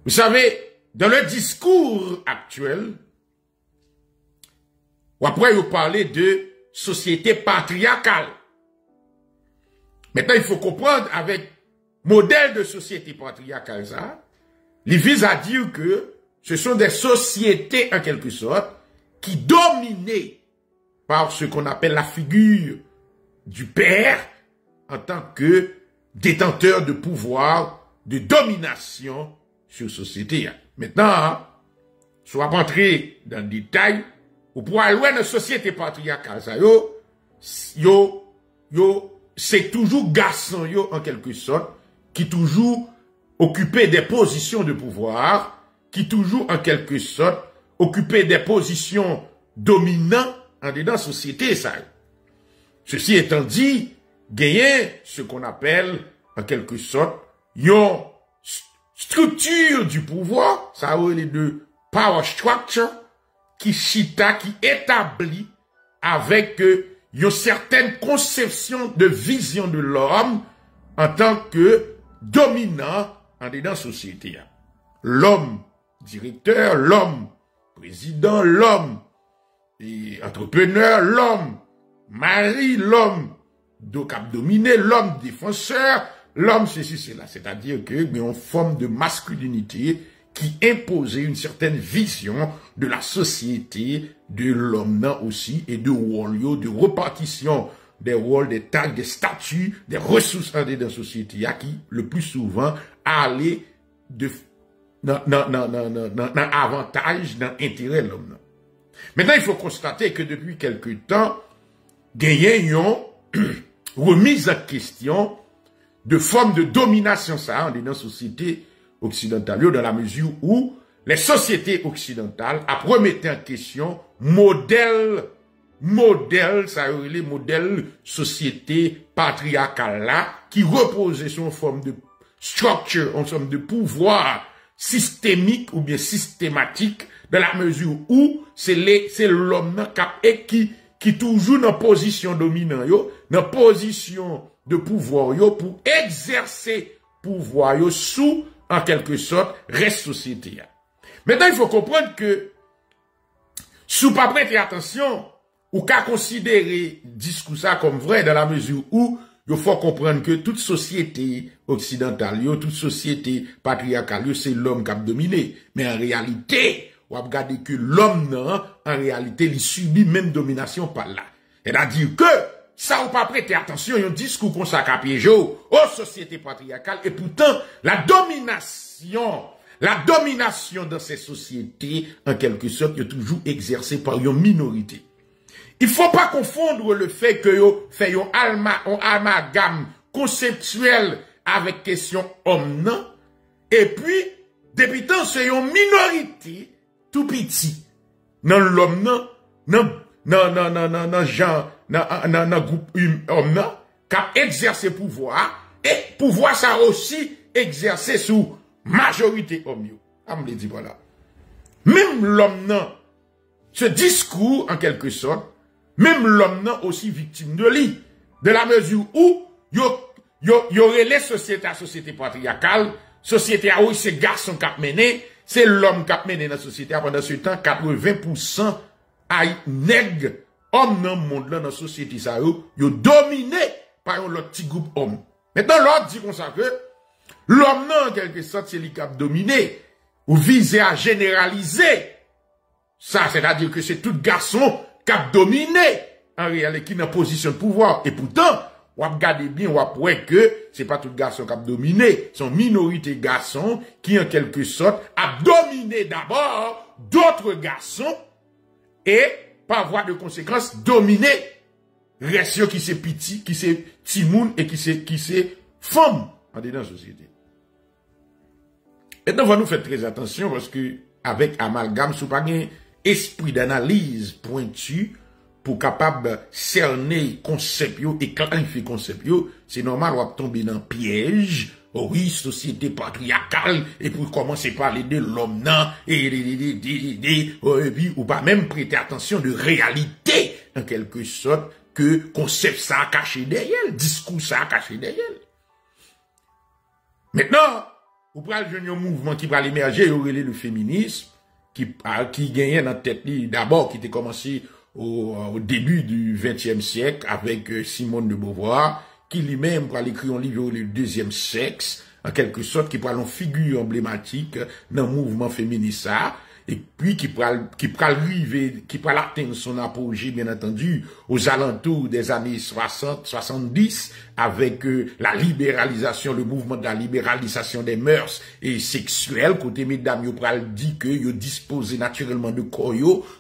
Vous savez, dans le discours actuel, ou après, vous parlez de société patriarcale. Maintenant, il faut comprendre avec modèle de société patriarcale, ça, il vise à dire que ce sont des sociétés, en quelque sorte, qui dominaient par ce qu'on appelle la figure du père en tant que détenteur de pouvoir, de domination sur la société. Maintenant, soit rentrer dans le détail, ou pour aller dans la société patriarcale, ça, c'est toujours garçon, en quelque sorte, qui toujours occupé des positions de pouvoir, qui toujours, en quelque sorte, occupé des positions dominantes en dedans la société, ça. Ceci étant dit, gagner ce qu'on appelle, en quelque sorte, une structure du pouvoir, ça a les deux power structure, qui chita, qui établit avec une certaine conception de vision de l'homme en tant que dominant en dedans société. L'homme directeur, l'homme président, l'homme entrepreneur, l'homme mari, l'homme cap dominé, l'homme défenseur, l'homme ceci, cela. C'est-à-dire que une forme de masculinité qui imposait une certaine vision de la société, de l'homme aussi, et de rôle, de répartition des rôles, des tâches, des statuts, des ressources dans la société, qui, le plus souvent, allaient dans avantage, dans intérêt de l'homme. Maintenant, il faut constater que depuis quelque temps, il y a une remise en question de forme de domination, ça, dans la société occidentale, dans la mesure où les sociétés occidentales a remetté en question modèle, ça les modèles société patriarcale là, qui reposait sur une forme de structure, en forme de pouvoir systémique ou bien systématique, dans la mesure où c'est l'homme qui toujours dans position dominante, dans position de pouvoir, pour exercer pouvoir, sous, en quelque sorte, reste société. Maintenant, il faut comprendre que, sous pas prêter attention, ou qu'à considérer discours ça comme vrai, dans la mesure où, il faut comprendre que toute société occidentale, toute société patriarcale, c'est l'homme qui a dominé. Mais en réalité, on va regarder que l'homme, en réalité, il subit même domination par là. C'est-à-dire que, ça ou pas prêter attention, il y a un discours comme ça qu'a piégé aux sociétés patriarcales, et pourtant, la domination dans ces sociétés, en quelque sorte, est toujours exercée par une minorité. Il faut pas confondre le fait que yo fait un amalgame conceptuel avec question homme, non? Et puis, depuis tant, c'est une minorité tout petit. Dans l'homme, non, genre, dans groupe homme, non, qui a exercé pouvoir, et pouvoir ça aussi exercé sous majorité homme, yo. Ah, me dit voilà. Même l'homme, non, ce discours, en quelque sorte, même l'homme non aussi victime de lui. De la mesure où, y aurait les sociétés patriarcales, société à où c'est garçon qui a mené, c'est l'homme qui a mené dans la société. Pendant ce temps, 80% à nègre, homme dans le monde, dans la société, ça, yo dominé par un autre petit groupe homme. Maintenant, l'autre dit comme ça que, l'homme non, en quelque sorte, c'est lui qui a dominé, ou visé à généraliser. Ça, c'est-à-dire que c'est tout garçon qui a dominé, en réalité, qui est en position de pouvoir. Et pourtant, on va regarder bien, on va voir que c'est pas tout garçon qui a dominé, c'est une minorité de garçons qui, en quelque sorte, a dominé d'abord d'autres garçons et, par voie de conséquence, dominé ratio qui c'est petit, qui c'est timoun et qui c'est femme en dedans la société. Maintenant, on va nous faire très attention parce que, avec amalgame, sous pas un esprit d'analyse pointu pour capable cerner concept et clarifier concept, c'est normal, on va tomber dans un piège. Oh oui, société patriarcale, et pour commencer par parler de l'homme, non, et puis, ou pas même prêter attention de réalité, en quelque sorte, que concept ça a caché derrière, discours ça a caché derrière. Maintenant, ou pral un mouvement qui va émerger, le féminisme, qui gagnait dans tête d'abord, qui était commencé au début du XXe siècle avec Simone de Beauvoir, qui lui-même va écrire un livre le deuxième sexe, en quelque sorte, qui prend une figure emblématique dans le mouvement féministe, et puis qui pral atteindre son apogée, bien entendu, aux alentours des années 60, 70, avec la libéralisation, le mouvement de la libéralisation des mœurs et sexuelles, côté mesdames, yo pral dit que yo disposé naturellement de corps,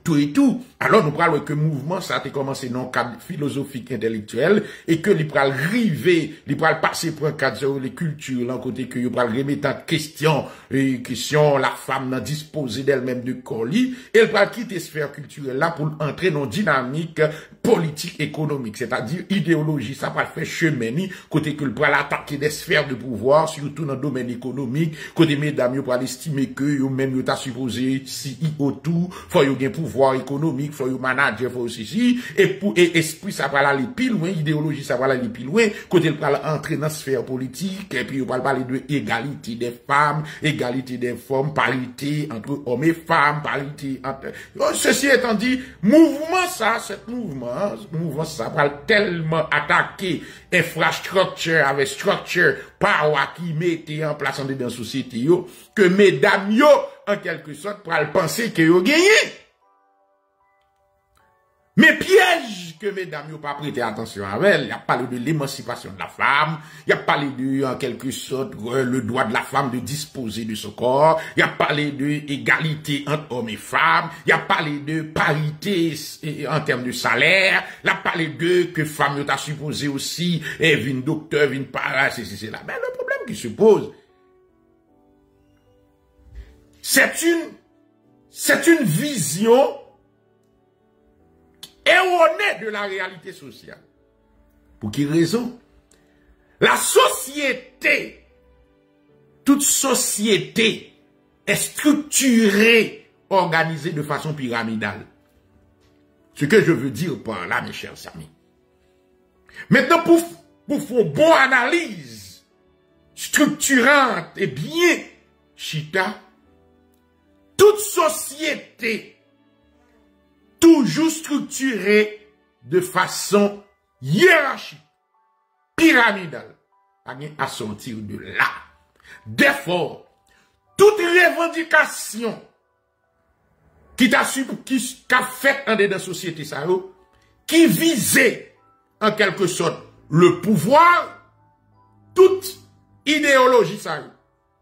tout et tout. Alors, nous parlons que le mouvement, ça a été commencé dans le cadre philosophique intellectuel, et que il pral river, il pral passer pour un cadre sur les cultures, là, côté que yo pral remettre en question, la femme n'a disposé d'elle-même de corps, et elle pral quitter sphère culturelle là pour entrer dans une dynamique politique économique, c'est-à-dire idéologie, ça va faire chemin, côté que le pral attaquer des sphères de pouvoir, surtout dans le domaine économique, côté mesdames, yo pral estimer que yo même yo ta supposé CEO tout, faut yo gen pouvoir économique, faut yo manager, faut ceci, et esprit ça va aller plus loin, idéologie ça va aller plus loin, côté le pral entrer dans la sphère politique, et puis yo pral parler de égalité des femmes, égalité des femmes, parité entre hommes et femmes, parité entre... Ceci étant dit, ce mouvement ça va tellement attaquer infrastructure avec structure, power qui mettait en place dans la société, que mesdames, en quelque sorte, pour penser que yo gagné. Mais piège que mesdames n'ont pas prêté attention à elle, il y a parlé de l'émancipation de la femme, il y a parlé de, en quelque sorte, le droit de la femme de disposer de son corps, il y a parlé de égalité entre hommes et femmes, il y a parlé de parité en termes de salaire, il y a parlé de que femme t'a supposé aussi, une docteur, une para, c'est là. Mais le problème qui se pose, c'est une vision erronée de la réalité sociale. Pour quelle raison? La société, toute société est structurée, organisée de façon pyramidale. Ce que je veux dire par là, mes chers amis. Maintenant, pour faire une bonne analyse structurante et bien chita, toute société toujours structuré de façon hiérarchique, pyramidale, à sortir de là. Therefore, toute revendication qui a fait dans la société, qui visait en quelque sorte le pouvoir, toute idéologie,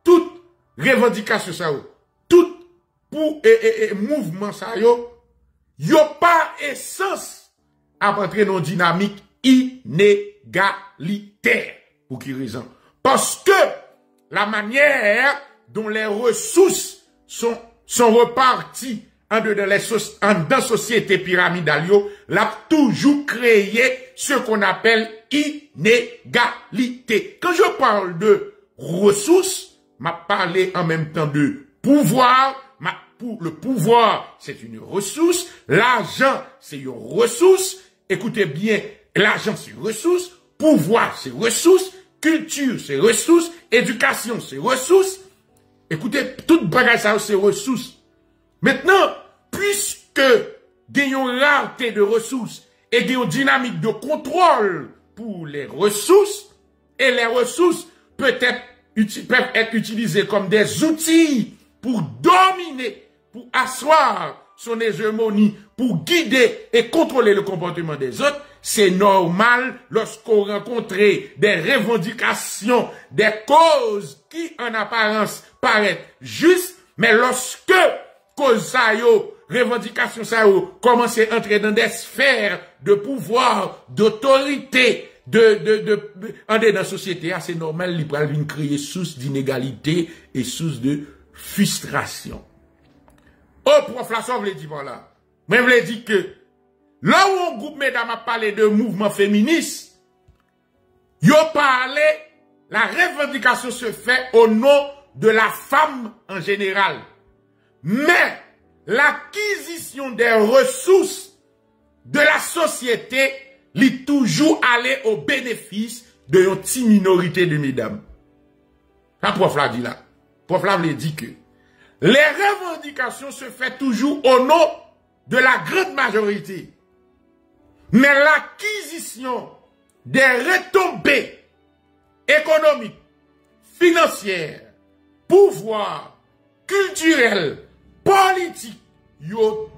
toute revendication, tout mouvement, yo pas essence à entrer dans une dynamique inégalitaire. Pour qui raison? Parce que la manière dont les ressources sont reparties dans la société pyramidale, l'a toujours créé ce qu'on appelle inégalité. Quand je parle de ressources, m'a parlé en même temps de pouvoir. Le pouvoir, c'est une ressource. L'argent, c'est une ressource. Écoutez bien, l'argent, c'est une ressource. Pouvoir, c'est ressource. Culture, c'est ressource. Éducation, c'est ressource. Écoutez, toute bagage, ça, c'est ressource. Maintenant, puisque gagnons rareté de ressources et gagnons dynamique de contrôle pour les ressources, et les ressources peuvent être utilisées comme des outils pour dominer, pour asseoir son hégémonie, pour guider et contrôler le comportement des autres, c'est normal lorsqu'on rencontre des revendications, des causes qui en apparence paraissent justes, mais lorsque cause ça yo, revendication ça yo, commence à entrer dans des sphères de pouvoir, d'autorité, dans la société, c'est normal, il va venir créer source d'inégalité et source de frustration. Oh, prof, la sauve les dit voilà. Moi, je voulais dire que, là où un groupe mesdames a parlé de mouvement féministe, yo parlé, la revendication se fait au nom de la femme en général. Mais, l'acquisition des ressources de la société, li toujours aller au bénéfice de une petite minorité de mesdames. La prof l'a dit là. prof là me dit que les revendications se font toujours au nom de la grande majorité. Mais l'acquisition des retombées économiques, financières, pouvoir, culturel, politique, yo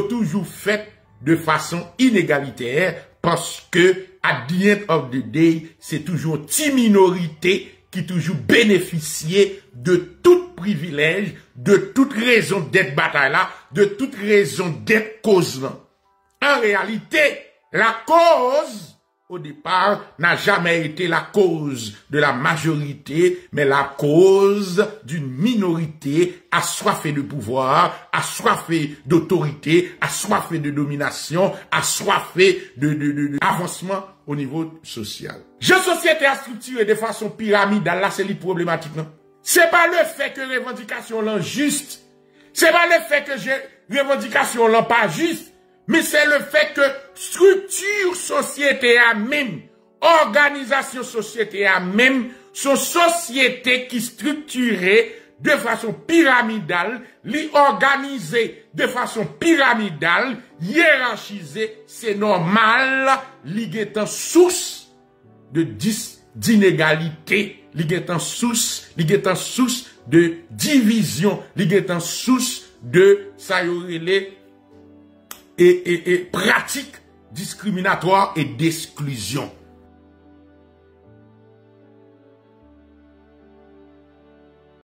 toujours fait de façon inégalitaire parce que at the end of the day, c'est toujours une petite minorité qui toujours bénéficié de tout privilège, de toute raison d'être bataille là, de toute raison d'être cause là. En réalité, la cause au départ, n'a jamais été la cause de la majorité, mais la cause d'une minorité assoiffée de pouvoir, assoiffée d'autorité, assoiffée de domination, assoiffée d'avancement au niveau social. Je société a structuré de façon pyramidale, là c'est le problématique, non? C'est pas le fait que revendication l'en juste, c'est pas le fait que revendication l'en pas juste, mais c'est le fait que structure société à même, organisation société à même, sont sociétés qui structurées de façon pyramidale, li organisées de façon pyramidale, hiérarchisées, c'est normal, li est en source d'inégalité, li est en source de division, li est en source de, ça y aurait et pratiques discriminatoires et d'exclusion.